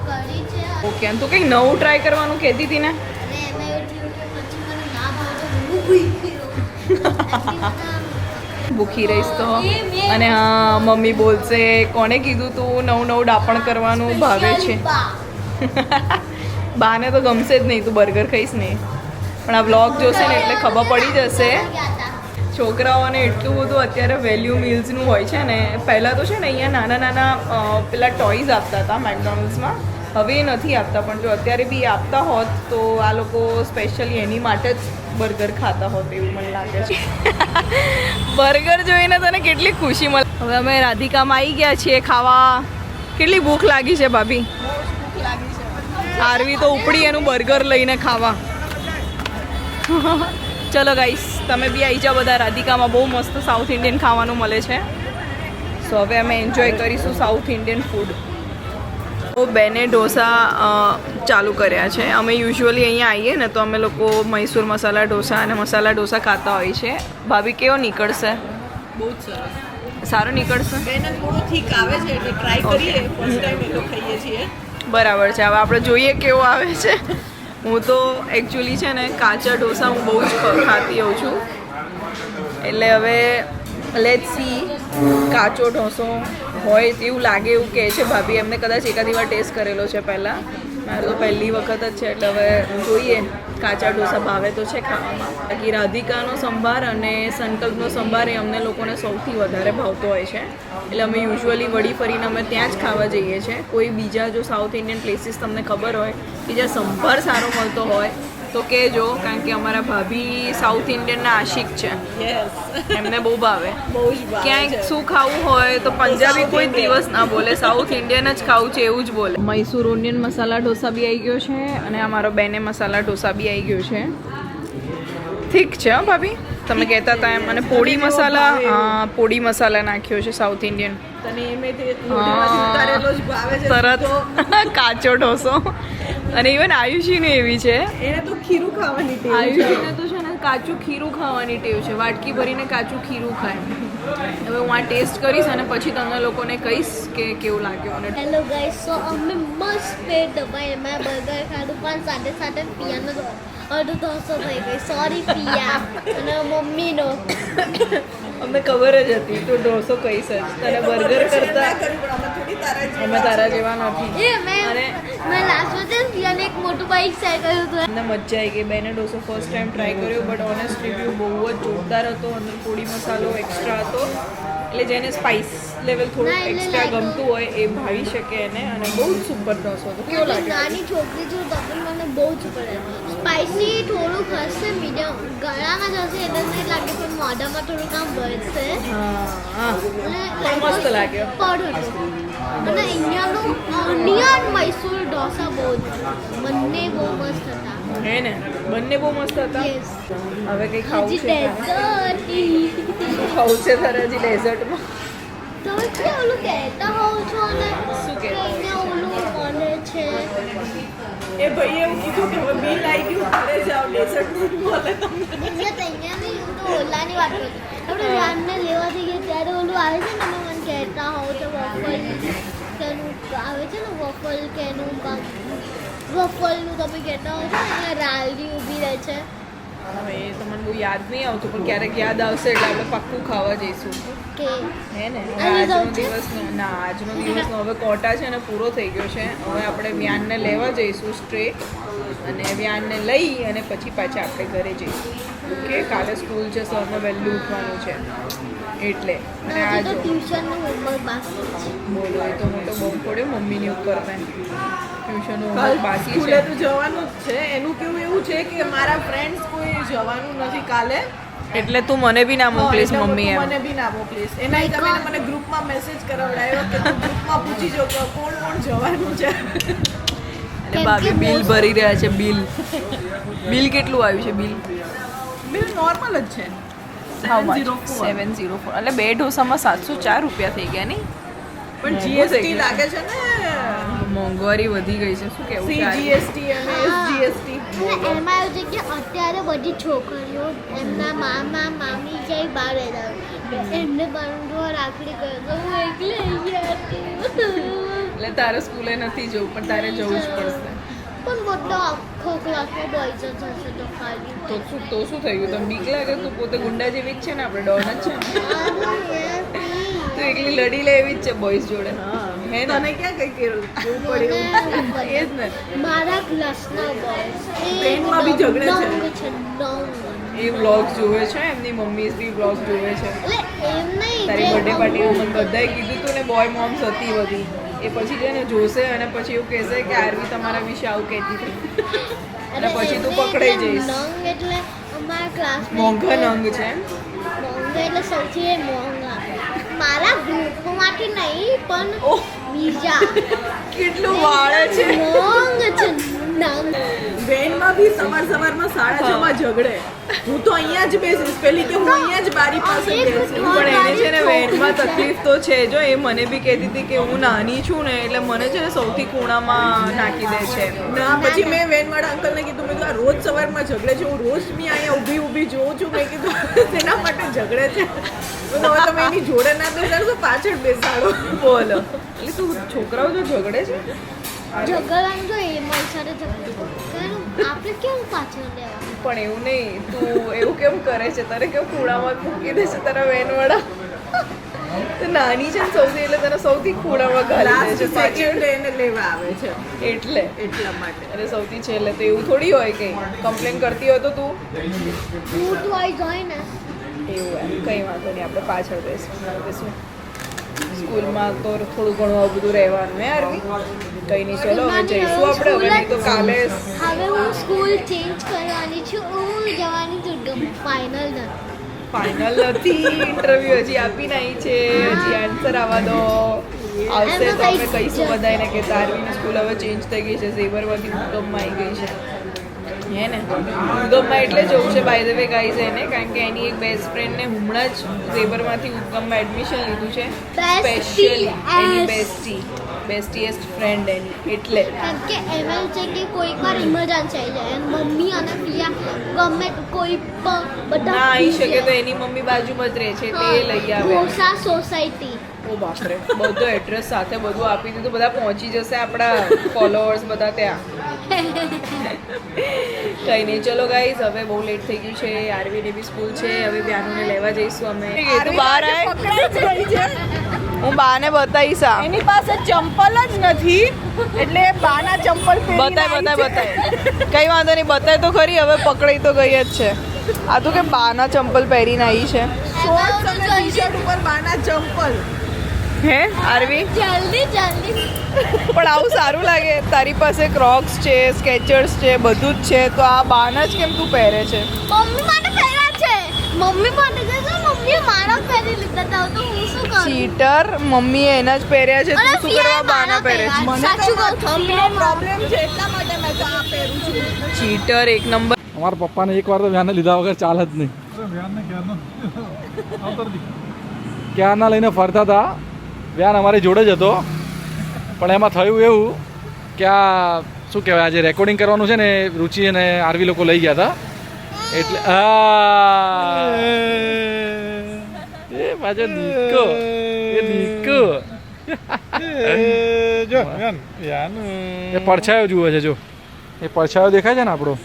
F: કરી છે.
E: ઓકે, અને તું કંઈક નવું ટ્રાય કરવાનું કહેતી હતી ને?
F: અને એમાં એવું થયું કે પછી મને ના ભાવે તો હું ભૂખી રહું.
E: ભૂખી રહીશ તો. અને હા, મમ્મી બોલશે કોણે કીધું તું નવું નવું ડાપણ કરવાનું ભાવે છે. બાને તો ગમશે જ નહીં તું બર્ગર ખાઈશ નહીં, પણ આ વ્લોગ જોશે ને એટલે ખબર પડી જશે. છોકરાઓને એટલું બધું અત્યારે વેલ્યુ મિલ્સનું હોય છે ને. પહેલાં તો છે ને અહીંયા નાના નાના પેલા ટોયઝ આપતા હતા મેકડોનલ્ડ્સમાં, હવે એ નથી આપતા. પણ જો અત્યારે બી આપતા હોત તો આ લોકો સ્પેશિયલી એની માટે જ બર્ગર ખાતા હોત એવું મને લાગે છે. બર્ગર જોઈને તને કેટલી ખુશી મળે. હવે અમે રાધિકામાં આવી ગયા છીએ ખાવા. કેટલી ભૂખ લાગી છે ભાભી? આરવી તો ઉપડી એનું બર્ગર લઈને ખાવા. ચલો ગાઈસ, તમે બી આવી જાઓ બધા. રાધિકામાં બહુ મસ્ત સાઉથ ઇન્ડિયન ખાવાનું મળે છે. સો હવે અમે એન્જોય કરીશું સાઉથ ઇન્ડિયન ફૂડ. તો બેને ઢોસા ચાલુ કર્યા છે. અમે યુઝ્યુઅલી અહીંયા આવીએ ને તો અમે લોકો મૈસૂર મસાલા ઢોસા અને મસાલા ઢોસા ખાતા હોય છે. ભાભી કેવો નીકળશે?
G: બહુ જ સરસ.
E: સારો નીકળશે?
G: બેને થોડું ઠીક આવે છે એટલે ટ્રાય કરીએ. ફર્સ્ટ ટાઈમ એ તો ખાઈએ છીએ.
E: બરાબર છે. હવે આપણે જોઈએ કેવો આવે છે. હું તો એકચ્યુઅલી છે ને કાચા ઢોસા હું બહુ જ ખાતી હોઉં છું. એટલે હવે લેટ્સ સી. કાચો ઢોસો હોય તેવું લાગે એવું કહે છે ભાભી. એમને કદાચ એકાદી વાર ટેસ્ટ કરેલો છે પહેલાં. મારે તો પહેલી વખત જ છે. એટલે હવે જોઈએ કાચા ઢોસા ભાવે તો છે ખાવામાં. બાકી રાધિકાનો સંભાર અને સંકલ્પનો સંભાર એ અમને લોકોને સૌથી વધારે ભાવતો હોય છે. એટલે અમે યુઝ્યુઅલી વળી ફરીને અમે ત્યાં જ ખાવા જઈએ છીએ. કોઈ બીજા જો સાઉથ ઇન્ડિયન પ્લેસીસ તમને ખબર હોય કે જ્યાં સંભાર સારો મળતો હોય તો કહેજો, કારણ કે અમારા ભાભી સાઉથ ઇન્ડિયનના આશિક છે.
G: યસ,
E: એમને બહુ ભાવે.
G: બહુ જ ભાવે
E: ક્યાંય
G: છે.
E: શું ખાવું હોય તો પંજાબી કોઈ દિવસ ના બોલે, સાઉથ ઇન્ડિયન જ ખાવું છે એવું જ બોલે. મૈસૂર ઓનિયન મસાલા ઢોસા બી આવી ગયો છે અને અમારો બેને મસાલા ઢોસા બી આવી ગયો છે. ઠીક છે હો ભાભી, તમે કહેતા હતા એમ. અને પોડી મસાલા, હા પોડી મસાલા નાખ્યો છે સાઉથ ઇન્ડિયન.
G: તને એમે તે લોટીમાંથી ઉતારેલો જ ભાવે છે.
E: તરત કાચો ઢોસો. અને ઇવન આયુષીને એવી છે.
G: એને તો ખીરું ખાવાની ટેવ છે.
E: આયુષીને તો છે ને કાચું ખીરું ખાવાની ટેવ છે. વાટકી ભરીને કાચું ખીરું ખાય. હવે હું આ ટેસ્ટ કરીશ અને પછી તમને લોકોને કહીશ કે કેવું લાગ્યું. અને
F: હેલો ગાઈસ, સો અમે મસ્ત પેટ દબાઈ એમાં બર્ગર ખાધું પણ સાથે સાથે પિયાનો અડધો ઢોસો થઈ ગઈ. સોરી પિયા અને મમ્મીનો.
E: અમને ખબર જ હતી તું ઢોસો કહીશ જ. તને બર્ગર કરતા અમે તારા જેવા નથી.
F: એ મેં લાસ્ટ વખતે પિયાને એક મોટું બાઈક શેર કર્યું હતું.
E: અમને મજા આવી ગઈ. બેને ઢોસો ફર્સ્ટ ટાઈમ ટ્રાય કર્યો, બટ ઓનેસ્ટ રિવ્યૂ બહુ જ જોરદાર હતો. અંદર પોડી મસાલો એક્સ્ટ્રા હતો, એટલે જેને સ્પાઇસ લેવલ થોડું
F: ના, એટલે
E: એક્સ્ટ્રા
F: like-
E: ગમતું હોય એ ભાવી શકે એને. અને બહુ જ સુપર ઢોસો હતો. કેવો લાગ્યો?
F: નાની છોકરી છું તો પણ મને બહુ જ પડે. સ્પાઇસી થોડું હશે, મીડિયમ ગળામાં જશે એટલે નહીં લાગે, પણ મોઢામાં થોડું કામ વધશે.
E: હા
F: અને
E: મસ્ત લાગ્યો.
F: પડ હતું. અને અહીંયાનું ઓનિયન મૈસૂર ઢોસા બહુ જ બંને બહુ મસ્ત હતા.
E: હે ને, બંને બહુ મસ્ત હતા.
F: યસ.
E: હવે કંઈ ખાવું
F: હજી
E: છે?
F: ડેઝર્ટ.
E: શું ખાવું છે તારે હજી ડેઝર્ટમાં?
F: તમે કે ઓલું કહેતા હોવ છો ને
E: શું
F: કે
E: કહેતા?
F: અહીંયા ઓલું મળે છે.
G: એ ભાઈએ એવું કીધું કે હવે બિલ આવી ગયું ઘરે જાઓ, ડેઝર્ટ નહીં મળે તમને.
F: ડેઝર્ટ અહીંયા નહીં, હું તો ઓલાની વાત કરું આપણે વ્યાનને લેવા જઈએ ત્યારે ઓલું આવે છે ને મને કહેતા હોવ તો વોફલ તેનું આવે છે ને વોફલ કેનું વોફલનું તમે કહેતા હો છો ને રાલડી ઊભી રહે છે.
E: હવે એ તો મને બહુ યાદ નહીં આવતું પણ ક્યારેક યાદ આવશે એટલે આપણે પાક્કું ખાવા જઈશું
F: કે
E: હે ને હવે
F: આજે
E: આજનો
F: જવું છે?
E: દિવસનો ના આજનો દિવસનો હવે કોટા છે ને પૂરો થઈ ગયો છે. હવે આપણે વ્યાનને લેવા જઈશું સ્ટ્રેટ અને વ્યાનને લઈ અને પછી પાછા આપણે ઘરે જઈશું. ઓકે કાલે સ્કૂલ છે સવારમાં વહેલું ઉઠવાનું છે એટલે અને આ
F: આજે તો
E: જો
F: ટ્યુશનનું હોમવર્ક બાકી છે.
E: બોલો એ તો મોટો બહુ પડ્યો મમ્મીની ઉપર મેં ટ્યુશનનું
G: કાલ
E: બાકી
G: સ્કૂલે
E: છે
G: તો જવાનું જ છે. એનું કેવું એવું છે કે મારા ફ્રેન્ડ્સ કોઈ જવાનું નથી કાલે.
E: એટલે તું મને બી ના મોકલીશ
G: એટલે
E: મમ્મી
G: તું
E: એમ
G: મને બી ના મોકલીશ. એના તમે મને ગ્રુપમાં મેસેજ કરાવડાવ્યો કે તું ગ્રુપમાં પૂછી જો કે કોણ કોણ જવાનું છે.
E: અને ભાભી બિલ ભરી રહ્યા છે બિલ કેટલું આવ્યું છે બિલ
G: બિલ નોર્મલ જ છે.
E: How much
G: 704.
E: 704 એટલે બે ઢોસામાં 704 રૂપિયા થઈ ગયા નહીં
G: પણ
E: મોંઘું થઈ
G: જીએસટી
E: ગયું.
G: લાગે છે ને.
E: મોંઘવારી વધી ગઈ છે શું કેવું છે આનું?
G: સીજીએસટી અને એસજીએસટી.
F: અને એમાં એવું છે કે અત્યારે બધી છોકરીઓ એમના મામા મામી ક્યાંય બહાર રહેતા હોય એમને બાંધવા રાખડી કરે તો હું એકલી અહીંયા હતી.
E: એટલે તારે સ્કૂલે નથી જવું પણ તારે જવું જ પડશે
F: પણ બધો આખો ક્લાસમાં બોયઝ જ હશે તો ખાલી
E: તો શું થયું તમને બીક લાગે તું પોતે ગુંડા જેવી જ છે ને આપણે ડોન જ છે તું એકલી લડી લે એવી જ છે બોયઝ જોડે હે ને
G: તને ક્યાં કઈ કેવું પડ્યું?
E: એ જ ને
F: મારા ક્લાસના બોયઝ
G: ટ્રેનમાં બી ઝઘડે છે.
F: છે નંગ.
E: એ વ્લોગ્સ જોવે છે એમની મમ્મી બી વ્લોગ્સ જોવે છે
F: એટલે એમ નહીં
E: તારી
F: જે
E: બર્થડે પાર્ટીમાં મને બધાએ કીધું તું ને બોય મોમ્સ હતી બધી એ પછી છે ને જોશે અને પછી એવું કહેશે કે આરવી તમારા વિશે આવું કહેતી હતી અને પછી તું પકડાઈ જઈશ
F: નંગ એટલે અમારા ક્લાસમાં
E: મોંઘા નંગ છે એમ?
F: મોંઘા એટલે સૌથી મોંઘા મારા ગ્રુપમાંથી નહીં પણ
E: ઓહ
F: બીજા
E: કેટલું વાળે છે
F: નંગ છે નંગ.
G: વેનમાં બી સવારમાં 6:30 ઝઘડે. હું તો અહીંયા જ બેસીશ પેલી કે હું અહીંયા જ બારી પાસે બેસીશ.
E: પણ એને છે ને વેનમાં તકલીફ તો છે જો એ મને બી કહેતી હતી કે હું નાની છું ને એટલે મને છે ને સૌથી ખૂણામાં નાખી દે છે
G: ના પછી મેં વેનવાળા અંકલને કીધું મેં કીધું આ રોજ સવારમાં ઝઘડે છે હું રોજ બી અહીંયા ઊભી જોઉં છું મેં કીધું તેના માટે ઝઘડે છે. મેં કીધું, હવે તમે એની જોડે ના બેસાડો તો પાછળ બેસાડો.
E: બોલો એટલે તું છોકરાઓ જો ઝઘડે છે
F: ઝઘડવાનું તો એ મારી સાથે ઝઘડો કારણ આપણે કેમ પાછળ લેવાનું
E: પણ એવું નહીં તું એવું કેમ કરે છે તારે કેમ ખૂણામાં જ મૂકી દે છે તારા વેનવાળા તો નાની છે ને સૌથી એટલે તને સૌથી ખૂણામાં ઘાલી દે
G: લાસ્ટ
E: છે પાછળ
G: સેકન્ડ એને લેવા આવે છે
E: એટલે
G: એટલા માટે.
E: અને સૌથી છેલ્લે તો એવું થોડી હોય કે કમ્પ્લેન કરતી હોય તો તું
F: હું તો આવી જાય ને
E: એવું એમ કંઈ વાંધો નહીં આપણે પાછળ બેસીશું સ્કૂલમાં તો થોડું ઘણું આવું બધું રહેવાનું હે અરવી કંઈ નહીં ચલો હવે જઈશું આપણે હવે નહીં તો કાલે
F: હવે હું સ્કૂલ ચેન્જ કરવાની છું હું જવાની છું ફાઇનલ નથી
E: ફાઇનલ નથી ઇન્ટરવ્યુ હજી આપીને આવી છે હજી આન્સર આવવા દો આવશે તો અમે કહીશું બધાને કે તારવીની સ્કૂલ હવે ચેન્જ થઈ ગઈ છે ઝેબરમાંથી ઉદ્ગમમાં આવી ગઈ છે હે ને ઉદ્ગમમાં એટલે જવું છે બાય ધ વે ગાઈઝ એને કારણ કે એની એક બેસ્ટ ફ્રેન્ડને હમણાં જ ઝેબરમાંથી ઉદ્ગમમાં એડમિશન લીધું છે સ્પેશિયલી એની બેસ્ટીએસ્ટ ફ્રેન્ડ એની એટલે
F: કેમ કે એમાં એવું છે કે કોઈક વાર ઇમરજન્સી આવી જાય અને મમ્મી અને પિયા ગમે કોઈ પણ બધા
E: ના આવી શકે તો એની મમ્મી બાજુમાં જ રહે છે એટલે એ લઈ આવે
F: ઘોસા સોસાયટી
E: ઓ બાપરે બધો એડ્રેસ સાથે બધું આપી દીધું બધા પહોંચી જશે આપણા ફોલોઅર્સ બધા ત્યાં કંઈ નહીં ચલો ગાઈઝ હવે બહુ લેટ થઈ ગયું છે આરવીની બી સ્કૂલ છે હવે બ્યાનુને લેવા જઈશું અમે તું બહાર આય
G: પકડાઈ જ ગઈ છે.
E: હું બાને બતાવીશ આ
G: એની પાસે ચંપલ જ નથી એટલે બાના ચંપલ
E: બતાય કઈ વાંધો નહીં બતાય તો ખરી હવે પકડાઈ તો ગઈ જ છે આ તો કે બાના ચંપલ પહેરીને આવી છે
G: શોર્ટ્સ અને ટી-શર્ટ ઉપર બાના ચંપલ.
E: હે આરવી
F: જલ્દી
E: પણ આવું સારું લાગે તારી પાસે ક્રોક્સ છે સ્કેચર્સ છે બધું જ છે તો આ બાના જ કેમ તું પહેરે છે
F: મમ્મી માટે પહેર્યા છે મમ્મી માટે જશે મમ્મીએ મારા પહેરી લીધા હતા તો હું શું કરું
E: ચીટર મમ્મીએ એના જ પહેર્યા છે તું શું કરવા બાના પહેરે છે
F: સાચું કહું
G: થંબનો પ્રોબ્લેમ છે એટલા માટે મેં તો આ પહેરું છું.
E: ચીટર એક નંબર
A: અમારા પપ્પાને એકવાર તો વ્યાને લીધા વગર ચાલે જ નહીં
C: વ્યાનને ક્યારનો આવતરથી
A: ક્યારના લઈને ફરતા હતા વ્યાન અમારી જોડે જ હતો પણ એમાં થયું એવું કે આ શું કહેવાય આજે રેકોર્ડિંગ કરવાનું છે ને રુચિ અને આરવી લોકો લઈ ગયા હતા એટલે એ પાછો દીકો એ દીકો
C: જો યાન
A: એ પડછાયો જુએ છે જો એ પડછાયો દેખાય છે ને આપણો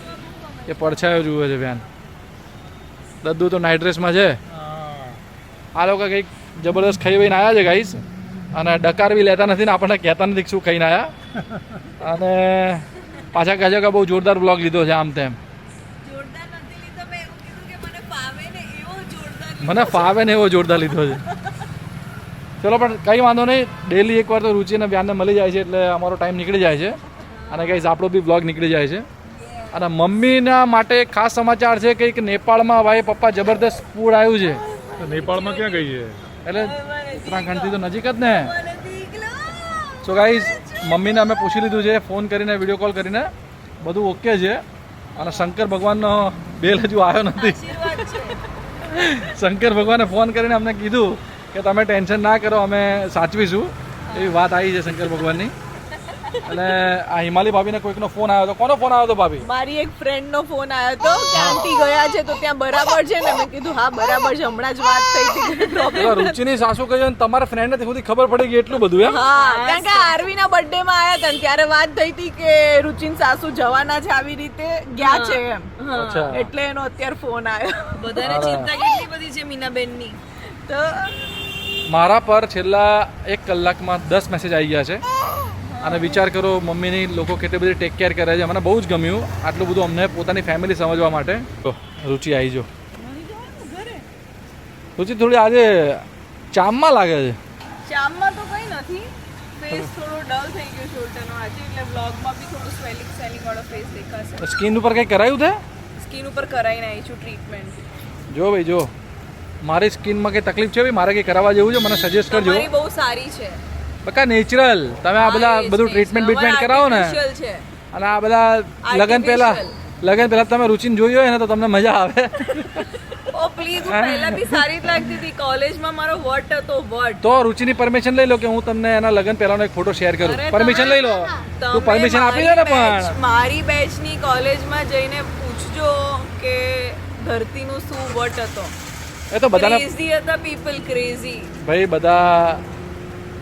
A: એ પડછાયો જુએ છે વ્યાન દદ્દુ તો નાઇટ ડ્રેસમાં છે આ લોકો કંઈક જબરદસ્ત ખાઈ વહીને આવ્યા છે ગાઈસ અને ડકાર બી લેતા નથી ને આપણને કહેતા નથી કે શું ખાઈને આવ્યા અને પાછા કહે છે કે બહુ જોરદાર બ્લોગ લીધો છે આમ તેમ
G: જોરદાર નથી લીધો, મેં એવું કીધું કે મને ફાવે ને એવો જોરદાર
A: મને ફાવે ને એવો જોરદાર લીધો છે ચલો પણ કંઈ વાંધો નહીં ડેલી એકવાર તો રુચિને વ્યાનને મળી જાય છે એટલે અમારો ટાઈમ નીકળી જાય છે અને ગાઈસ આપણો બી બ્લોગ નીકળી જાય છે અને મમ્મીના માટે એક ખાસ સમાચાર છે કે એક નેપાળમાં ભાઈ પપ્પા જબરદસ્ત ફૂડ આવ્યું છે
C: તો નેપાળમાં ક્યાં ગઈ છે?
A: એટલે ઉત્તરાખંડથી તો નજીક જ ને સો ગાઈઝ મમ્મીને અમે પૂછી લીધું છે ફોન કરીને વિડીયો કોલ કરીને બધું ઓકે છે અને શંકર ભગવાનનો બેલ હજુ આવ્યો નથી શંકર ભગવાને ફોન કરીને અમને કીધું કે તમે ટેન્શન ના કરો અમે સાચવીશું એવી વાત આવી છે શંકર ભગવાનની અને આ હિમાલી ભાભીને કોઈકનો ફોન આવ્યો હતો કોનો ફોન આવ્યો હતો ભાભી
G: મારી એક ફ્રેન્ડનો ફોન આવ્યો હતો કે આંટી ગયા છે તો ત્યાં બરાબર છે ને મેં કીધું હા બરાબર છે હમણાં જ વાત થઈ હતી
A: પેલા રુચિની સાસુ કહ્યું અને તમારા ફ્રેન્ડને સુધી ખબર પડી ગઈ એટલું બધું એમ
G: હા કારણ કે આરવીના બર્થડે માં આવ્યા હતા ને ત્યારે વાત થઈ હતી કે રુચિન સાસુ જવાના છે આવી રીતે ગયા છે એમ
A: અચ્છા
G: એટલે એનો અત્યારે ફોન આવ્યો બધાને ચિંતા કેટલી બધી છે મીનાબેનની તો
A: મારા પર છેલ્લા 1 કલાકમાં 10 મેસેજ આવી ગયા છે અને વિચાર કરો મમ્મીની લોકો કેટલી બધી ટેક કેર કરે છે મને બહુ જ ગમ્યું આટલું બધું અમને પોતાની ફેમિલી સમજવા માટે તો રુચિ આવી જો રુચિ થોડી આજે ચામમાં લાગે છે
G: ચામમાં તો કઈ નથી ફેસ થોડો ડલ થઈ ગયો શોલ્ડરનો આજે એટલે વ્લોગમાં બી થોડું સ્વેલિંગ વાળો ફેસ દેખાશે
A: સ્કિન ઉપર કંઈ કરાયું છે
G: સ્કિન ઉપર કરાવીને આવી છું ટ્રીટમેન્ટ
A: જો ભાઈ જો મારી સ્કિનમાં કંઈ તકલીફ છે ભાઈ મારે કંઈ કરાવવા જેવું છે મને સજેસ્ટ કરજો
G: તમારી બહુ સારી છે
A: બકા નેચરલ તમે આ બધા બધું ટ્રીટમેન્ટ બીટમેન્ટ કરાવો ને
G: Artificial છે
A: અને આ બધા લગન પહેલા તમે રુચિને જોઈ હોય ને તો તમને મજા આવે
G: ઓ પ્લીઝ હું પહેલા બી સારી જ લાગતી હતી કોલેજમાં મારો વટ હતો વટ
A: તો રુચિની પરમિશન લઈ લો કે હું તમને એના લગન પહેલાનો એક ફોટો શેર કરું પરમિશન લઈ લો તું પરમિશન આપી દે ને પણ
G: મારી બેચની કોલેજમાં જઈને પૂછજો કે ધરતીનું શું વટ હતો
A: એ તો બધાને
G: ક્રેઝી હતા પીપલ ક્રેઝી
A: ભાઈ બધા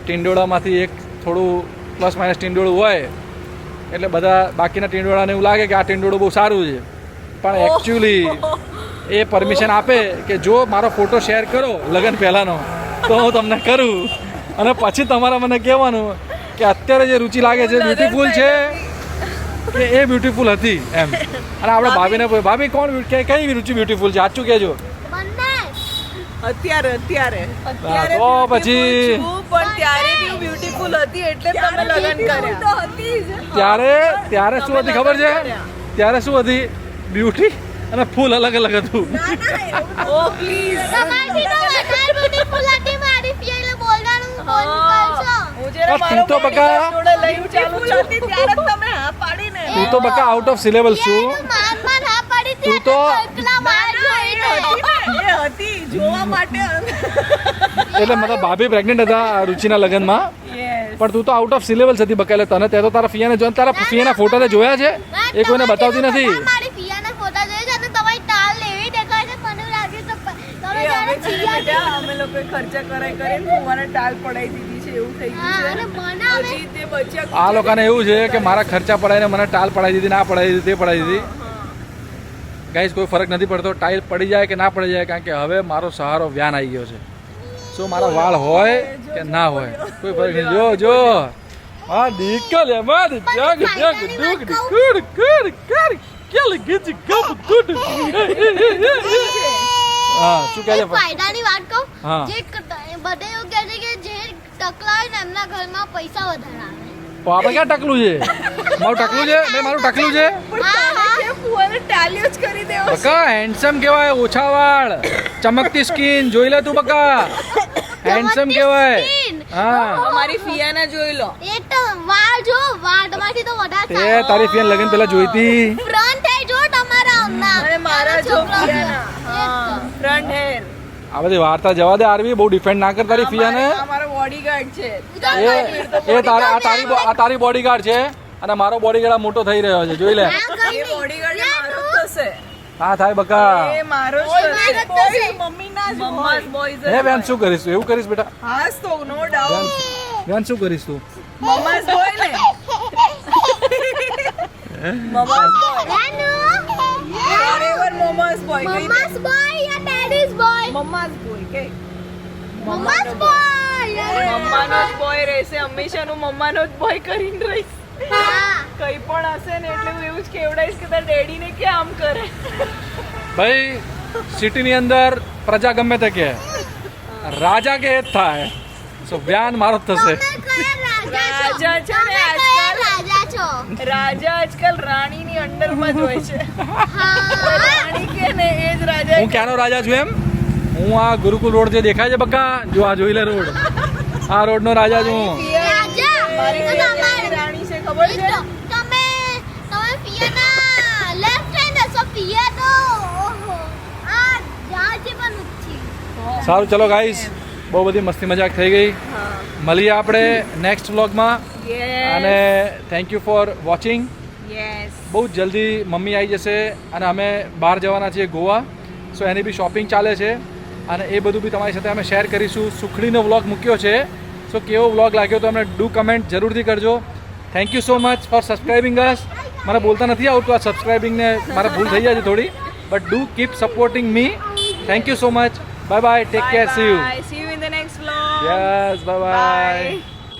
A: ટીંડોળામાંથી એક થોડું પ્લસ માઇનસ ટીંડોળું હોય એટલે બધા બાકીના ટીંડોળાને એવું લાગે કે આ ટીંડોળું બહુ સારું છે પણ એકચ્યુઅલી એ પરમિશન આપે કે જો મારો ફોટો શેર કરો લગન પહેલાંનો તો હું તમને કરું અને પછી તમારે મને કહેવાનું કે અત્યારે જે રુચિ લાગે છે બ્યુટીફુલ છે કે એ બ્યુટીફુલ હતી એમ અને આપણે ભાભીને ભાભી કોણ કઈ રુચિ બ્યુટીફુલ છે સાચું કહેજો
G: અત્યારે
A: તો પછી
G: પણ ત્યારે બી બ્યુટીફુલ હતી એટલે તમે લગન કર્યા
A: ત્યારે શું હતી ખબર છે ત્યારે શું હતી બ્યુટી અને ફૂલ અલગ અલગ હતું
G: ઓ પ્લીઝ
F: તમારી તો વધારે બ્યુટીફુલ હતી મારી ફિયલે બોલવાનું બોલ કરશો
G: હું જ્યારે
A: તું તો
G: મારો
A: બકા
G: જોડે લઈને ચાલુ હતી ત્યારે જ તમે હા પાડીને
A: તું તો બકા આઉટ ઓફ સિલેબસ છું
F: માન હા પડી
A: તું તો
F: એકલા માર જોઈને
G: એ હતી જોવા માટે
A: એટલે મતલબ ભાભી પ્રેગ્નેન્ટ હતા રુચિના લગ્નમાં પણ તું તો આઉટ ઓફ સિલેબસ હતી બકા એટલે તને તે તો તારા ફિયાને જો તારા ફિયાના ફોટા જોયા છે એ કોઈને બતાવતી નથી
F: મારી ફિયાના ફોટા જોઈ છે અને તમારી ટાલ લેવી દેખાય છે મને લાગ્યું તો તમે
G: એ
F: જાણે
G: અમે છીએ
F: ચિયા
G: બેટા, અમે લોકોએ ખર્ચા કરાઈ કરીને ફુવાને ટાલ પડાવી દીધી છે એવું થઈ
F: હા અને
G: ગયું
F: મને
G: છે
F: હવે
G: હજી તે બચ્યા
A: આ લોકોને એવું છે કે મારા ખર્ચા પડાવીને મને ટાલ પડાવી દીધી ના પડાવી દીધી તે પડાવી દીધી ગાઈઝ કોઈ ફરક નથી પડતો ટાઇલ પડી જાય કે ના પડી જાય કારણ કે હવે મારો સહારો વ્યાન આવી ગયો છે શું મારા વાળ હોય કે ના હોય કોઈ ફરક નહીં જો જો હા નીકળ એમાં જગ જગ ડુક કુડ કુડ કર કેલ ગીચ ગપ ગુડ હા શું કહે છે
F: ફાયદાની વાત કહું
A: હા.
F: જે બધે એવું કહે છે કે જે ટકલા હોય ને એમના ઘરમાં પૈસા વધારે આવે
A: તો આપણે ક્યાં ટકલું છે મારું ટકલું છે મેં મારું ટકલું છે
F: હા હા
G: કે ફુવાને ટાલ્યો જ કરી દેવો છે.
A: બકા હેન્ડસમ કહેવાય ઓછા વાળ ચમકતી સ્કિન જોઈ લે તું બકા હેન્ડસમ કહેવાય
F: skin.
A: હા
G: અમારી ફિયાના જોઈ લો
F: એક તો વાળ જો વાળમાંથી તો વધારે
A: તે તારી ફિયાન લગન પેલા જોઈતી
F: ફ્રન્ટ હે જો તમારા હમણાં
G: અને મારા જો
F: છોકરાઓ
G: ફિયાના હા ફ્રન્ટ હેર
A: આ બધી વાર્તા જવા દે આરવી બહુ ડિફેન્ડ ના કર તારી ફિયાને
G: અમારો બોડીગાર્ડ છે
A: એ તારી બોડીગાર્ડ છે અને મારો બોડીગાર્ડ મોટો થઈ રહ્યો છે જોઈ લે
G: એ બોડીગાર્ડ મારો જ થશે
A: હા થાય બકા
E: એ મારો જ
F: મારો જ થશે.
G: મમ્મીના જ
E: મમ્માસ બોયઝ
A: હે બેન શું કરીશ તું એવું કરીશ બેટા
G: હાસ તો નો ડાઉટ
A: બેન શું કરીશ તું
E: મમ્માસ બોય ને મમ્માસ બોય
F: રાનુ
E: ફોરએવર મમ્માસ બોય કઈ દે
F: મમ્મા's boy યા daddy's boy
E: મમ્માસ બોય કે
F: મમ્મા's boy
E: મમ્માનો જ બોય રહેશે હંમેશાનું મમ્માનો જ બોય કરીને રહીશ
F: હા
E: કઈ પણ હશે ને એટલે હું એવું જ કેવડાઈશ કે તાર ડેડીને કે આમ કરે
A: ભાઈ સિટીની અંદર પ્રજા ગમે તે કે રાજા કે એ જ થાય સો વ્યાન મારો જ થશે
F: તમે કયા
E: રાજા છે ને
F: તમે
E: આજકાલ
F: કયા રાજા છો
E: રાજા આજકાલ રાણીની અંડરમાં જ હોય છે
F: હા
E: રાણી કે ને એ જ રાજા
A: હું ક્યાંનો રાજા છું એમ હું આ ગુરુકુલ રોડ જે દેખાય છે બકા જો આ જોઈ લે રોડ આ રોડનો રાજા છું હું
F: રાજા
E: મારી
F: તો તમારે
E: રાણી છે ખબર છે
F: તમે પિયાના લેફ્ટ હેન્ડ હશો પિયા તો ઓહો આ જાજી પણ ઉચ્ચી
A: સારું ચલો ગાઈસ બહુ બધી મસ્તી મજાક થઈ ગઈ મળીએ આપણે નેક્સ્ટ વ્લોગમાં અને thank you for watching
E: yes
A: બહુ જ જલ્દી મમ્મી આવી જશે અને અમે બહાર જવાના છીએ ગોવા સો એની બી શોપિંગ ચાલે છે અને એ બધું બી તમારી સાથે અમે શેર કરીશું સુખડીનો વ્લોગ મૂક્યો છે સો કેવો વ્લોગ લાગ્યો તો અમને ડુ કમેન્ટ જરૂરથી કરજો thank you so much for subscribing us મને બોલતા નથી આવતું આ સબસ્ક્રાઇબિંગને મારે ભૂલ થઈ જાય છે થોડી but do keep supporting me thank you so much bye bye take care C you
E: C you in the next vlog
A: yes bye bye